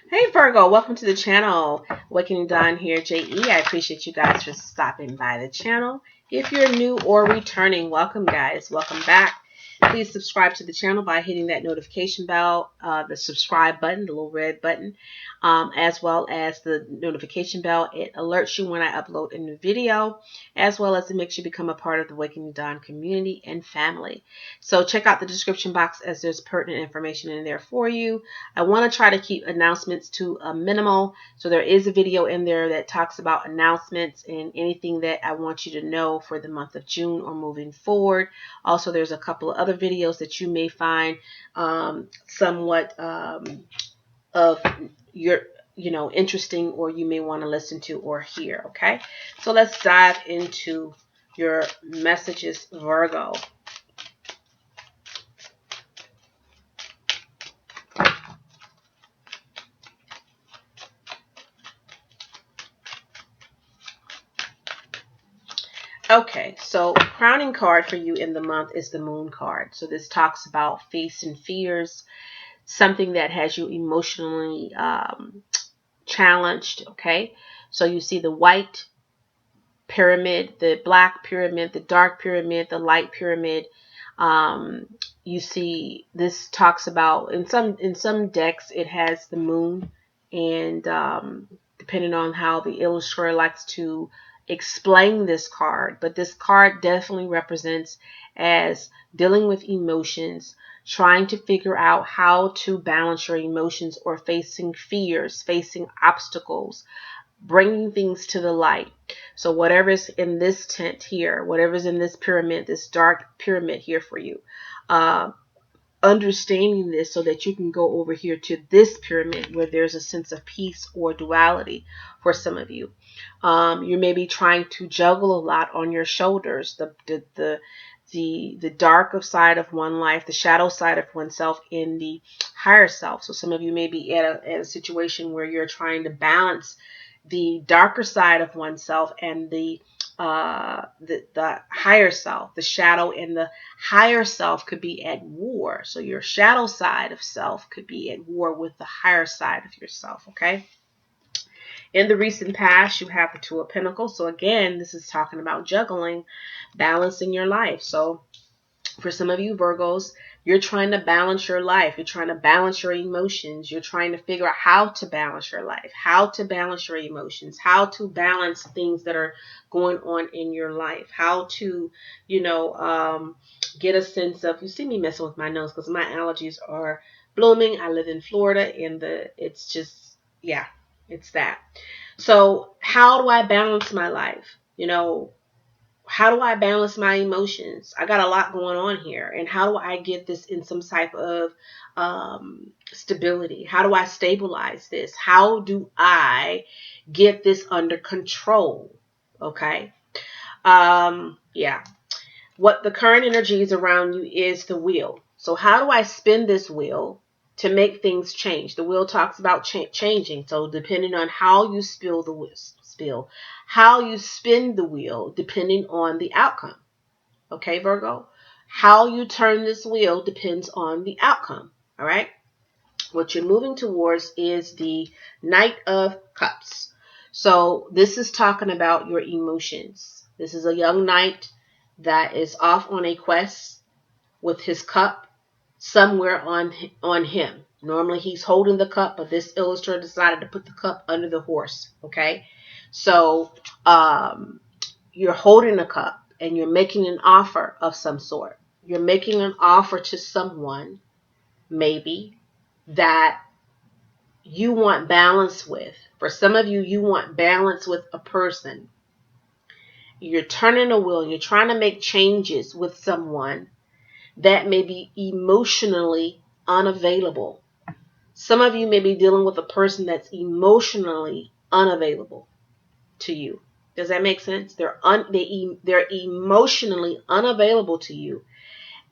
Hey Virgo, welcome to the channel. Awakening Dawn here, JE. I appreciate you guys for stopping by the channel. If you're new or returning, welcome guys. Welcome back. Please subscribe to the channel by hitting that notification bell, the subscribe button, the little red button, as well as the notification bell. It alerts you when I upload a new video, as well as it makes you become a part of the Awakening Dawn community and family. So check out the description box as there's pertinent information in there for you. I want to try to keep announcements to a minimal. So there is a video in there that talks about announcements and anything that I want you to know for the month of June or moving forward. Also, there's a couple of other videos that you may find somewhat of your interesting, or you may want to listen to or hear. Okay, so let's dive into your messages, Virgo. Okay, so crowning card for you in the month is the Moon card. So this talks about facing fears, something that has you emotionally challenged. Okay, so you see the white pyramid, the black pyramid, the dark pyramid, the light pyramid. You see this talks about in some decks it has the moon, and depending on how the illustrator likes to explain this card, but this card definitely represents as dealing with emotions, trying to figure out how to balance your emotions, or facing fears, facing obstacles, bringing things to the light. So whatever's in this tent here, whatever's in this pyramid, this dark pyramid here for you, understanding this so that you can go over here to this pyramid where there's a sense of peace or duality for some of you. You may be trying to juggle a lot on your shoulders, the darker side of one life, the shadow side of oneself, in the higher self. So some of you may be at a situation where you're trying to balance the darker side of oneself and the higher self. The shadow and the higher self could be at war. So your shadow side of self could be at war with the higher side of yourself. Okay. In the recent past, you have the Two of Pentacles. So again, this is talking about juggling, balancing your life. So for some of you Virgos, you're trying to balance your life. You're trying to balance your emotions. You're trying to figure out how to balance your life, how to balance your emotions, how to balance things that are going on in your life, how to, get a sense of, you see me messing with my nose because my allergies are blooming. I live in Florida, and it's just, yeah, it's that. So how do I balance my life? How do I balance my emotions? I got a lot going on here. And how do I get this in some type of stability? How do I stabilize this? How do I get this under control? Okay. Yeah. What the current energies around you is the wheel. So how do I spin this wheel to make things change? The wheel talks about changing. So depending on how you how you spin the wheel, depending on the outcome. Okay, Virgo? How you turn this wheel depends on the outcome. All right? What you're moving towards is the Knight of Cups. So this is talking about your emotions. This is a young knight that is off on a quest with his cup somewhere on him. Normally he's holding the cup, but this illustrator decided to put the cup under the horse. Okay, so you're holding a cup and you're making an offer of some sort. You're making an offer to someone, maybe, that you want balance with. For some of you, you want balance with a person. You're turning a wheel. You're trying to make changes with someone that may be emotionally unavailable. Some of you may be dealing with a person that's emotionally unavailable to you. Does that make sense? They're emotionally unavailable to you.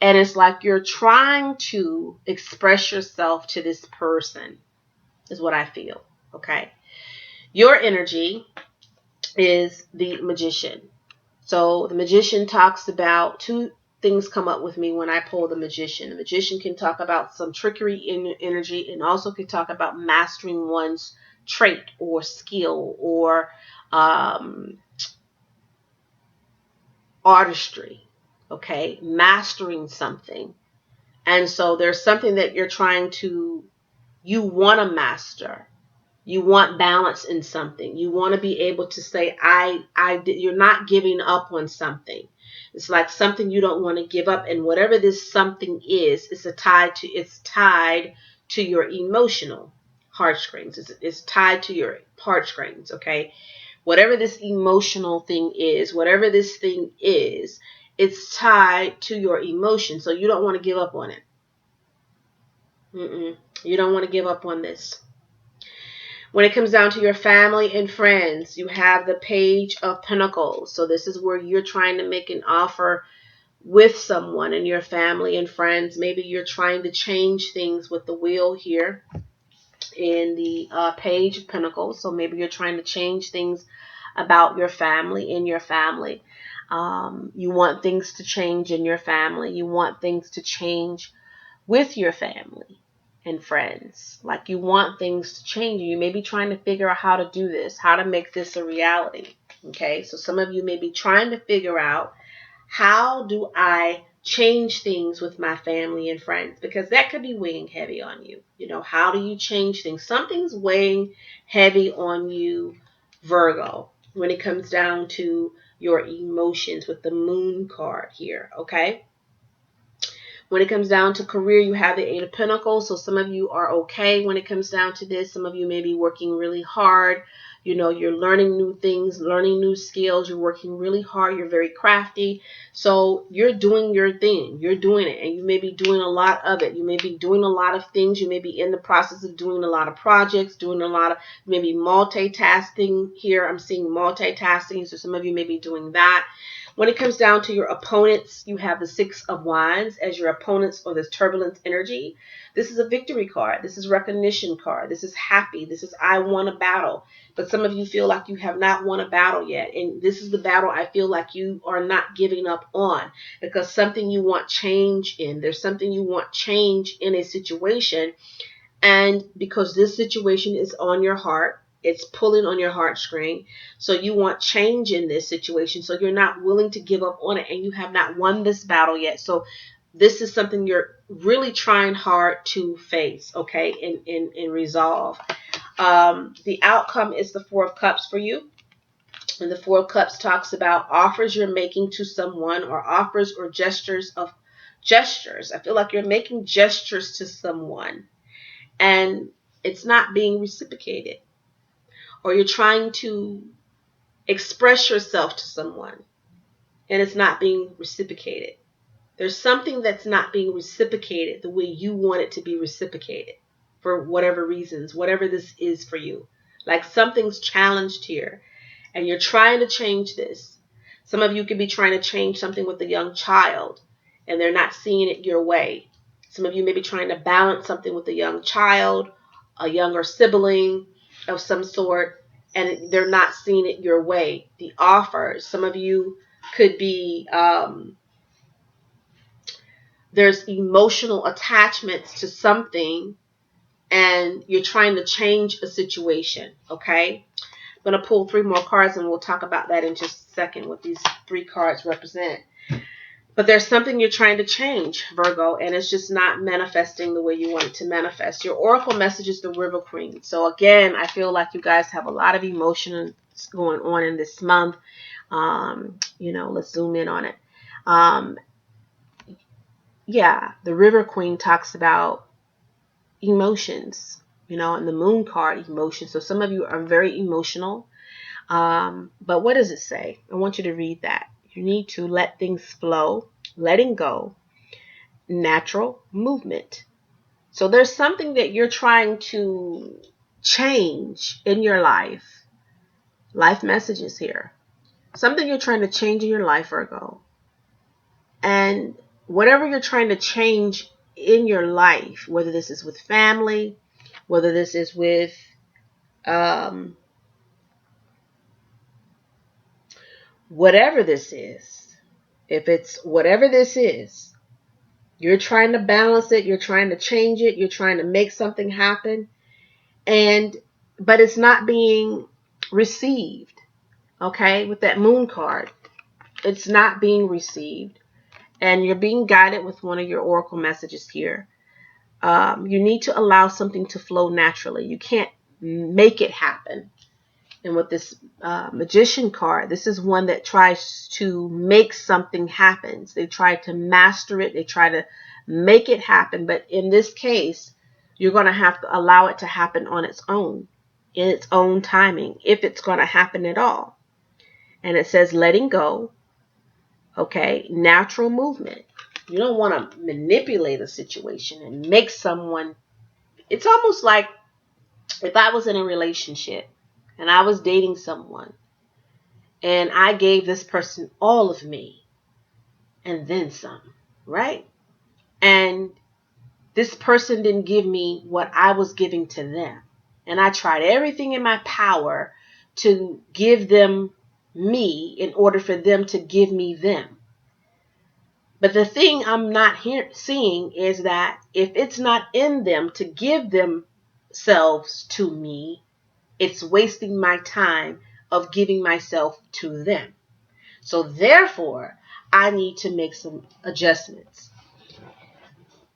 And it's like you're trying to express yourself to this person, is what I feel. Okay. Your energy is the Magician. So the Magician talks about two things come up with me when I pull the Magician. The Magician can talk about some trickery in energy, and also can talk about mastering one's trait or skill or artistry. Okay, mastering something. And so there's something that you want to master. You want balance in something. You want to be able to say, you're not giving up on something. It's like something you don't want to give up. And whatever this something is, it's tied to your emotional heartstrings. It's tied to your heartstrings. Okay. Whatever this emotional thing is, whatever this thing is, it's tied to your emotion. So you don't want to give up on it. You don't want to give up on this. When it comes down to your family and friends, you have the Page of Pentacles. So this is where you're trying to make an offer with someone in your family and friends. Maybe you're trying to change things with the wheel here in the Page of Pentacles. So maybe you're trying to change things about your family, in your family. You want things to change in your family. You want things to change with your family and friends. Like you want things to change. You may be trying to figure out how to do this, how to make this a reality. Okay, so some of you may be trying to figure out, how do I change things with my family and friends? Because that could be weighing heavy on you. You know, how do you change things? Something's weighing heavy on you, Virgo, when it comes down to your emotions with the Moon card here. Okay. When it comes down to career, you have the Eight of Pentacles. So some of you are okay when it comes down to this. Some of you may be working really hard. You know, you're learning new things, learning new skills. You're working really hard. You're very crafty. So you're doing your thing. You're doing it. And you may be doing a lot of it. You may be doing a lot of things. You may be in the process of doing a lot of projects, doing a lot of maybe multitasking here. I'm seeing multitasking. So some of you may be doing that. When it comes down to your opponents, you have the Six of Wands as your opponents or this turbulence energy. This is a victory card. This is recognition card. This is happy. This is I won a battle. But some of you feel like you have not won a battle yet. And this is the battle I feel like you are not giving up on, because something you want change in. There's something you want change in a situation. And because this situation is on your heart, it's pulling on your heartstring. So you want change in this situation. So you're not willing to give up on it, and you have not won this battle yet. So this is something you're really trying hard to face, okay, and resolve. The outcome is the Four of Cups for you. And the Four of Cups talks about offers you're making to someone, or offers or gestures. I feel like you're making gestures to someone and it's not being reciprocated. Or you're trying to express yourself to someone and it's not being reciprocated. There's something that's not being reciprocated the way you want it to be reciprocated for whatever reasons, whatever this is for you. Like something's challenged here and you're trying to change this. Some of you could be trying to change something with a young child and they're not seeing it your way. Some of you may be trying to balance something with a young child, a younger sibling of some sort, and they're not seeing it your way. The offers, some of you could be, there's emotional attachments to something and you're trying to change a situation, okay? I'm going to pull 3 more cards and we'll talk about that in just a second, what these 3 cards represent. But there's something you're trying to change, Virgo, and it's just not manifesting the way you want it to manifest. Your oracle message is the River Queen. So again, I feel like you guys have a lot of emotions going on in this month. Let's zoom in on it. The River Queen talks about emotions, and the Moon card, emotions. So some of you are very emotional. But what does it say? I want you to read that. You need to let things flow, letting go, natural movement. So there's something that you're trying to change in your life. Life messages here. Something you're trying to change in your life, Virgo. And whatever you're trying to change in your life, whether this is with family, whether this is with whatever this is, If it's whatever this is, you're trying to balance it, you're trying to change it, you're trying to make something happen, but it's not being received. Okay, with that moon card, it's not being received, and you're being guided with one of your oracle messages here. You need to allow something to flow naturally. You can't make it happen. And with this magician card, this is one that tries to make something happen. They try to master it. They try to make it happen. But in this case, you're going to have to allow it to happen on its own, in its own timing, if it's going to happen at all. And it says letting go, okay, natural movement. You don't want to manipulate a situation and make someone. It's almost like if I was in a relationship and I was dating someone and I gave this person all of me and then some, right? And this person didn't give me what I was giving to them. And I tried everything in my power to give them me in order for them to give me them. But the thing I'm not seeing is that if it's not in them to give themselves to me, it's wasting my time of giving myself to them. So therefore, I need to make some adjustments.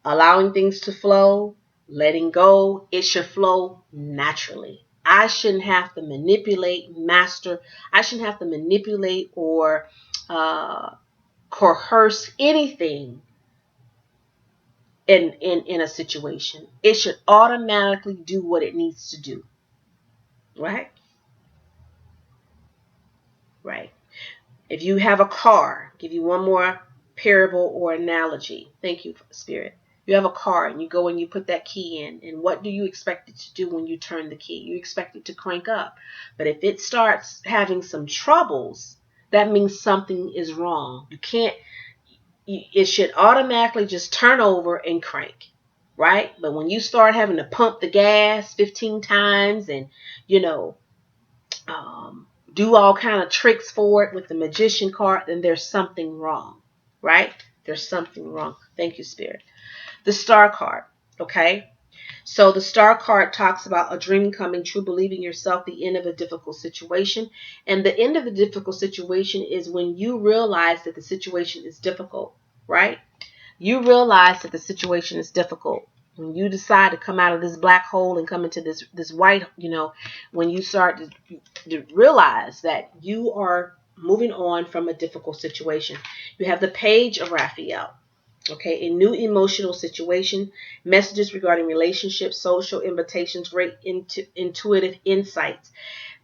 Allowing things to flow, letting go, it should flow naturally. I shouldn't have to manipulate, master. I shouldn't have to manipulate or coerce anything in a situation. It should automatically do what it needs to do. Right? Right. If you have a car, give you one more parable or analogy. Thank you, Spirit. You have a car and you go and you put that key in, and what do you expect it to do when you turn the key? You expect it to crank up. But if it starts having some troubles, that means something is wrong. It should automatically just turn over and crank, right? But when you start having to pump the gas 15 times and, you know, do all kind of tricks for it with the magician card, then there's something wrong, right? There's something wrong. Thank you, Spirit. The star card, okay? So the star card talks about a dream coming true, believing yourself, the end of a difficult situation. And the end of the difficult situation is when you realize that the situation is difficult, right? You realize that the situation is difficult. When you decide to come out of this black hole and come into this white, when you start to realize that you are moving on from a difficult situation. You have the page of Raphael. Okay, a new emotional situation, messages regarding relationships, social invitations, great intuitive insights.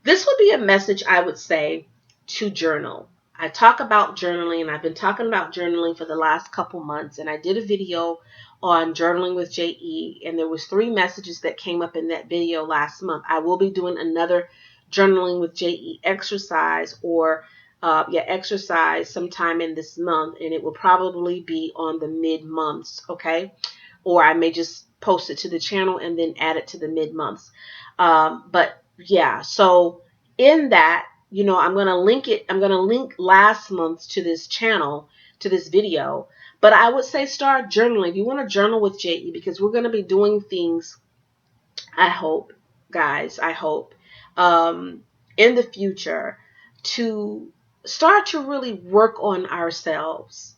This would be a message I would say to journal. I talk about journaling, and I've been talking about journaling for the last couple months, and I did a video on journaling with JE, and there was 3 messages that came up in that video last month. I will be doing another journaling with JE exercise exercise sometime in this month, and it will probably be on the mid-months, okay? Or I may just post it to the channel and then add it to the mid-months. But yeah, so in that, I'm going to link it. I'm going to link last month to this channel, to this video. But I would say start journaling. If you want to journal with JE, because we're going to be doing things, I hope, guys, in the future to start to really work on ourselves.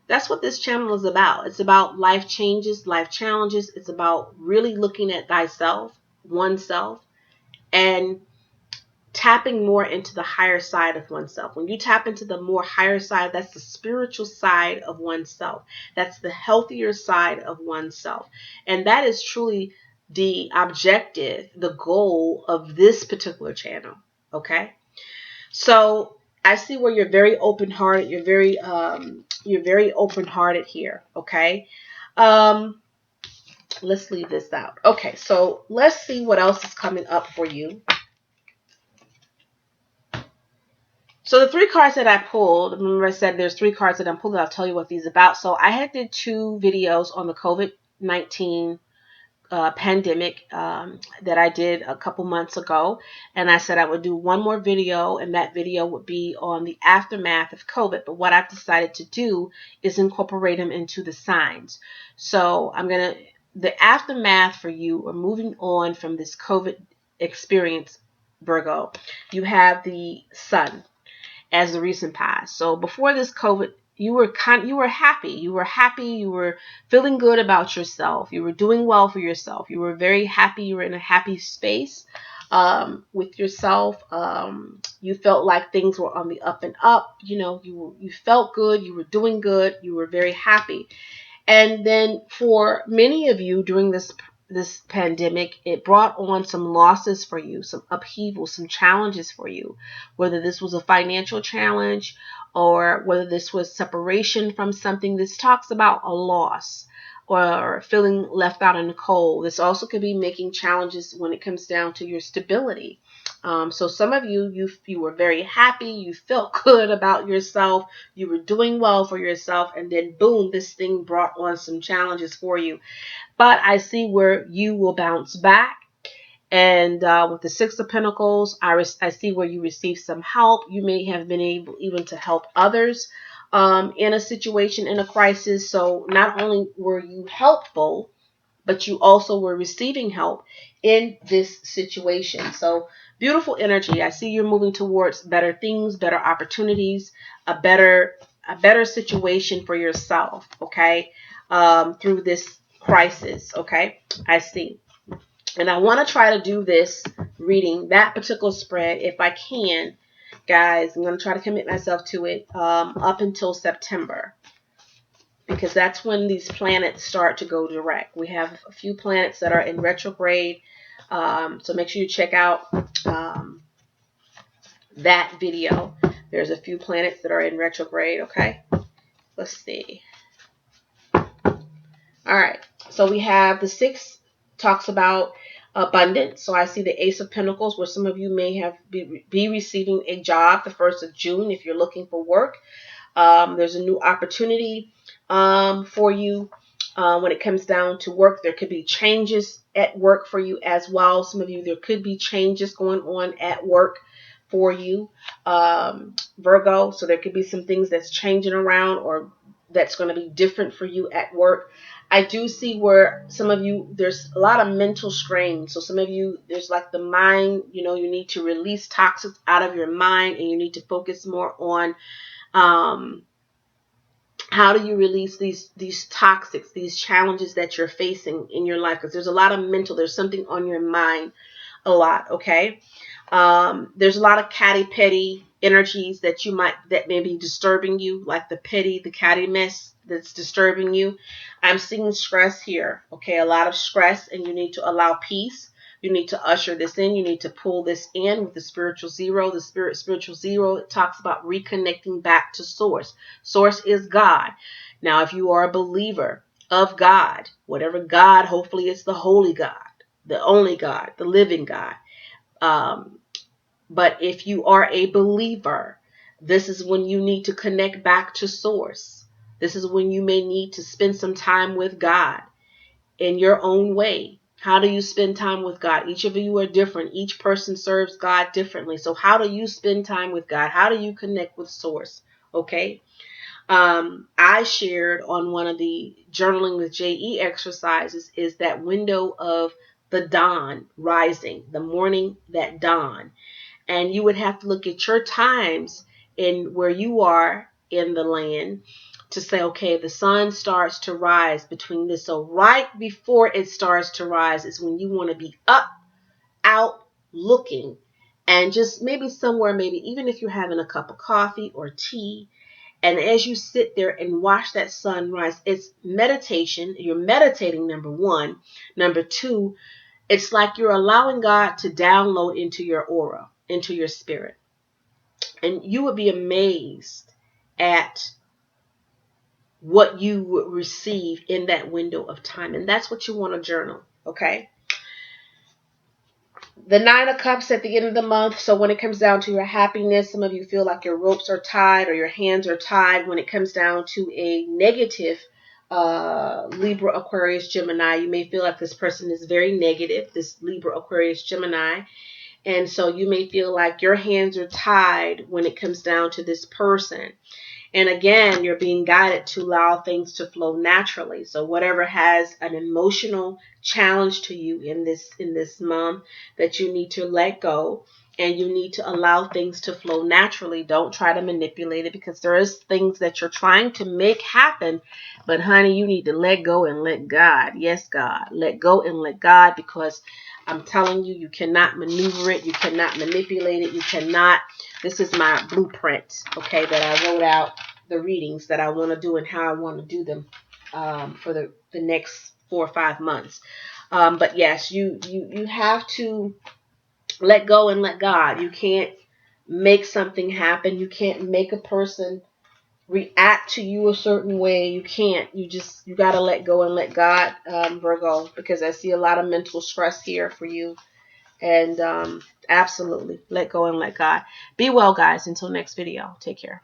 That's what this channel is about. It's about life changes, life challenges. It's about really looking at thyself, oneself, and tapping more into the higher side of oneself. When you tap into the more higher side, that's the spiritual side of oneself. That's the healthier side of oneself. And that is truly the objective, the goal of this particular channel. Okay? So I see where you're very open-hearted. You're very open-hearted here. Okay? Let's leave this out. Okay, so let's see what else is coming up for you. So the 3 cards that I pulled, remember I said there's 3 cards that I'm pulling. I'll tell you what these are about. So I had did 2 videos on the COVID-19 pandemic that I did a couple months ago, and I said I would do one more video, and that video would be on the aftermath of COVID. But what I've decided to do is incorporate them into the signs. So the aftermath for you, or moving on from this COVID experience, Virgo, you have the sun as the recent past. So before this COVID, you were happy. You were happy. You were feeling good about yourself. You were doing well for yourself. You were very happy. You were in a happy space with yourself. You felt like things were on the up and up. You felt good. You were doing good. You were very happy. And then for many of you during this pandemic, it brought on some losses for you, some upheaval, some challenges for you, whether this was a financial challenge or whether this was separation from something. This talks about a loss or feeling left out in the cold. This also could be making challenges when it comes down to your stability. So some of you were very happy, you felt good about yourself, you were doing well for yourself, and then boom, this thing brought on some challenges for you. But I see where you will bounce back. And with the Six of Pentacles, I see where you receive some help. You may have been able even to help others in a situation, in a crisis. So not only were you helpful, but you also were receiving help in this situation. So beautiful energy. I see you're moving towards better things, better opportunities, a better situation for yourself, okay, through this crisis, okay? I see. And I want to try to do this reading, that particular spread, if I can, guys. I'm going to try to commit myself to it up until September, because that's when these planets start to go direct. We have a few planets that are in retrograde, so make sure you check out that video. There's a few planets that are in retrograde, okay? Let's see. All right, so we have the six, talks about abundance. So I see the Ace of Pentacles, where some of you may have be receiving a job the 1st of June if you're looking for work. There's a new opportunity for you when it comes down to work. There could be changes at work for you as well. Some of you, there could be changes going on at work for you, Virgo. So there could be some things that's changing around, or that's going to be different for you at work. I do see where some of you, there's a lot of mental strain. So some of you, there's like the mind, you need to release toxins out of your mind, and you need to focus more on how do you release these toxics, these challenges that you're facing in your life? Because there's a lot of there's something on your mind a lot, okay? There's a lot of catty petty energies that may be disturbing you, like the catty mess that's disturbing you. I'm seeing stress here, okay? A lot of stress, and you need to allow peace. You need to usher this in. You need to pull this in with the spiritual zero. The spiritual zero, it talks about reconnecting back to source. Source is God. Now, if you are a believer of God, whatever God, hopefully it's the holy God, the only God, the living God. But if you are a believer, this is when you need to connect back to source. This is when you may need to spend some time with God in your own way. How do you spend time with God? Each of you are different. Each person serves God differently. So how do you spend time with God? How do you connect with source? Okay. I shared on one of the journaling with JE exercises is that window of the dawn rising, the morning that dawn. And you would have to look at your times in where you are in the land to say, okay, the sun starts to rise between this. So right before it starts to rise is when you want to be up, out, looking, and just maybe somewhere, maybe even if you're having a cup of coffee or tea, and as you sit there and watch that sun rise, it's meditation. You're meditating, number one. Number two, it's like you're allowing God to download into your aura, into your spirit. And you would be amazed at what you would receive in that window of time. And that's what you want to journal, okay? The Nine of Cups at the end of the month. So when it comes down to your happiness, some of you feel like your ropes are tied or your hands are tied when it comes down to a negative Libra, Aquarius, Gemini. You may feel like this person is very negative, this Libra, Aquarius, Gemini. And so you may feel like your hands are tied when it comes down to this person. And again, you're being guided to allow things to flow naturally. So whatever has an emotional challenge to you in this month, that you need to let go, and you need to allow things to flow naturally. Don't try to manipulate it, because there is things that you're trying to make happen. But honey, you need to let go and let God. Yes, God. Let go and let God, because I'm telling you, you cannot maneuver it. You cannot manipulate it. You cannot. This is my blueprint, okay, that I wrote out the readings that I want to do and how I want to do them for the next 4 or 5 months. But yes, you have to let go and let God. You can't make something happen. You can't make a person react to you a certain way. You can't. You got to let go and let God, Virgo, because I see a lot of mental stress here for you. And absolutely, let go and let God. Be well, guys. Until next video. Take care.